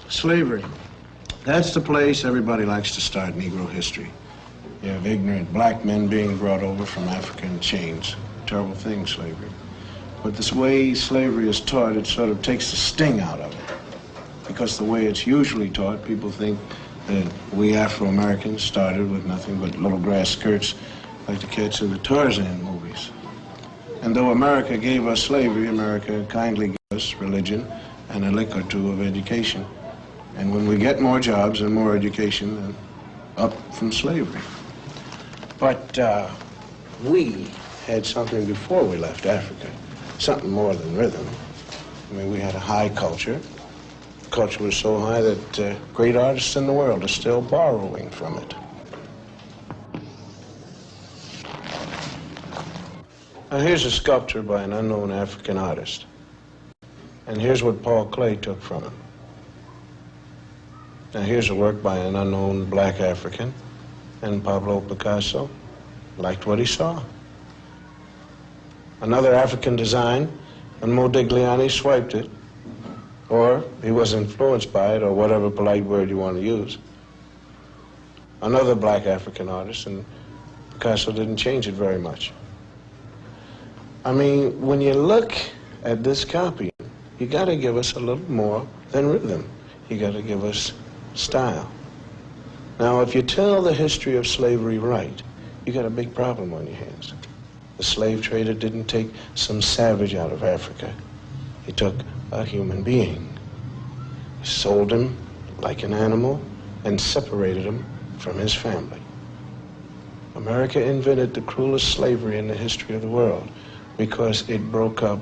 Slavery. That's the place everybody likes to start Negro history. You have ignorant black men being brought over from Africa in chains. Terrible thing, slavery. But this way slavery is taught, it sort of takes the sting out of it. Because the way it's usually taught, people think that we Afro-Americans started with nothing but little grass skirts like the kids in the Tarzan movies. And though America gave us slavery, America kindly gave us religion and a lick or two of education. And when we get more jobs and more education, then up from slavery. But we had something before we left Africa, something more than rhythm. I mean, we had a high culture. The culture was so high that great artists in the world are still borrowing from it. Now, here's a sculpture by an unknown African artist. And here's what Paul Klee took from him. Now, here's a work by an unknown black African, and Pablo Picasso liked what he saw. Another African design, and Modigliani swiped it, or he was influenced by it, or whatever polite word you want to use. Another black African artist, and Picasso didn't change it very much. I mean, when you look at this copy, you got to give us a little more than rhythm. You got to give us style. Now, if you tell the history of slavery right, you got a big problem on your hands. The slave trader didn't take some savage out of Africa. He took a human being. He sold him like an animal and separated him from his family. America invented the cruelest slavery in the history of the world because it broke up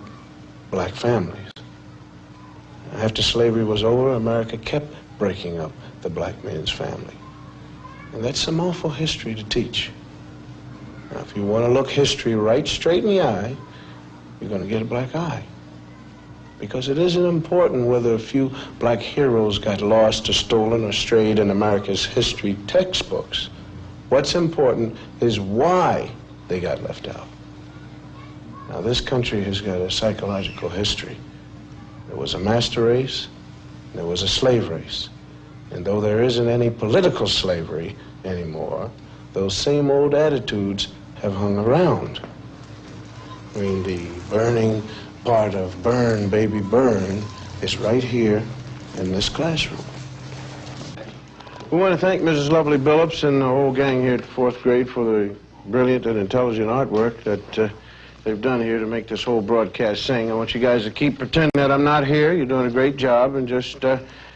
black families. After slavery was over, America kept breaking up the black man's family. And that's some awful history to teach. Now, if you want to look history right straight in the eye, you're going to get a black eye. Because it isn't important whether a few black heroes got lost or stolen or strayed in America's history textbooks. What's important is why they got left out. Now, this country has got a psychological history. There was a master race, there was a slave race. And though there isn't any political slavery anymore, those same old attitudes have hung around. I mean, the burning part of Burn, Baby Burn is right here in this classroom. We want to thank Mrs. Lovely Billups and the whole gang here at the 4th grade for the brilliant and intelligent artwork that they've done here to make this whole broadcast sing. I want you guys to keep pretending that I'm not here. You're doing a great job, and just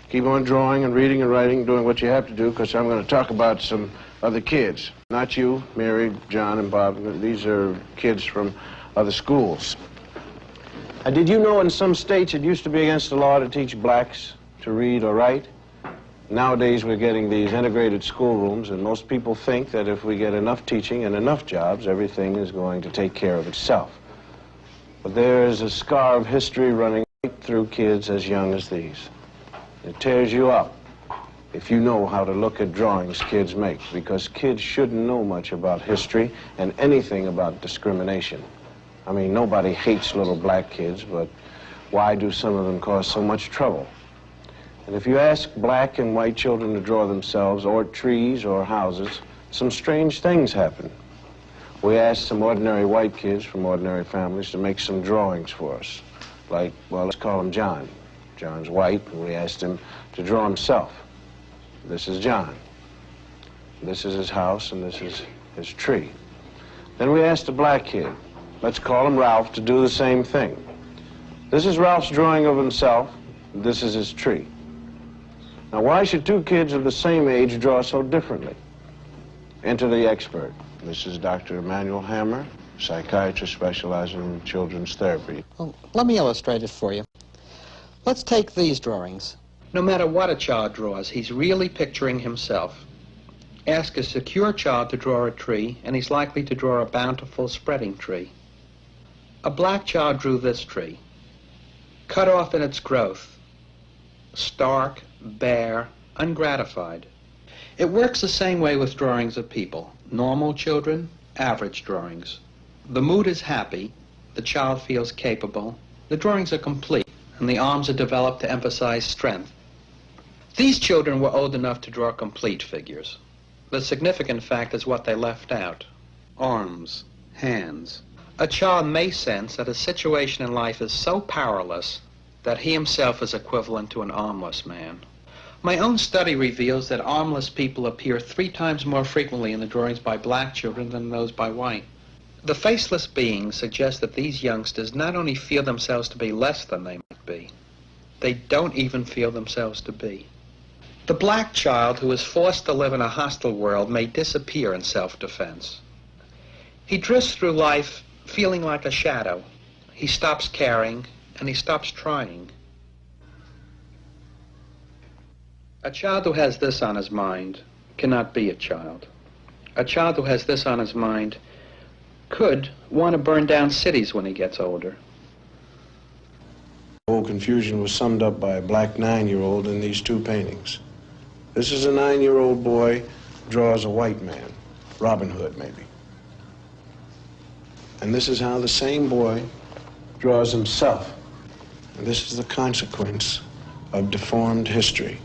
keep on drawing and reading and writing, doing what you have to do, because I'm going to talk about some other kids. Not you, Mary, John, and Bob. These are kids from other schools. Did you know in some states it used to be against the law to teach blacks to read or write? Nowadays we're getting these integrated schoolrooms, and most people think that if we get enough teaching and enough jobs, everything is going to take care of itself. But there is a scar of history running right through kids as young as these. It tears you up if you know how to look at drawings kids make, because kids shouldn't know much about history and anything about discrimination. I mean, nobody hates little black kids, but why do some of them cause so much trouble? And if you ask black and white children to draw themselves, or trees, or houses, some strange things happen. We asked some ordinary white kids from ordinary families to make some drawings for us. Like, well, let's call him John. John's white, and we asked him to draw himself. This is John. This is his house, and this is his tree. Then we asked a black kid, let's call him Ralph, to do the same thing. This is Ralph's drawing of himself. This is his tree. Now, why should two kids of the same age draw so differently? Enter the expert. This is Dr. Emmanuel Hammer, psychiatrist specializing in children's therapy. Well, let me illustrate it for you. Let's take these drawings. No matter what a child draws, he's really picturing himself. Ask a secure child to draw a tree, and he's likely to draw a bountiful, spreading tree. A black child drew this tree, cut off in its growth, stark, bare, ungratified. It works the same way with drawings of people. Normal children, average drawings. The mood is happy, the child feels capable, the drawings are complete, and the arms are developed to emphasize strength. These children were old enough to draw complete figures. The significant fact is what they left out: arms, hands. A child may sense that a situation in life is so powerless that he himself is equivalent to an armless man. My own study reveals that armless people appear 3 times more frequently in the drawings by black children than those by white. The faceless beings suggest that these youngsters not only feel themselves to be less than they might be, they don't even feel themselves to be. The black child who is forced to live in a hostile world may disappear in self-defense. He drifts through life feeling like a shadow. He stops caring and he stops trying. A child who has this on his mind cannot be a child. A child who has this on his mind could want to burn down cities when he gets older. The whole confusion was summed up by a black 9-year-old in these 2 paintings. This is a 9-year-old boy draws a white man, Robin Hood maybe. And this is how the same boy draws himself. And this is the consequence of deformed history.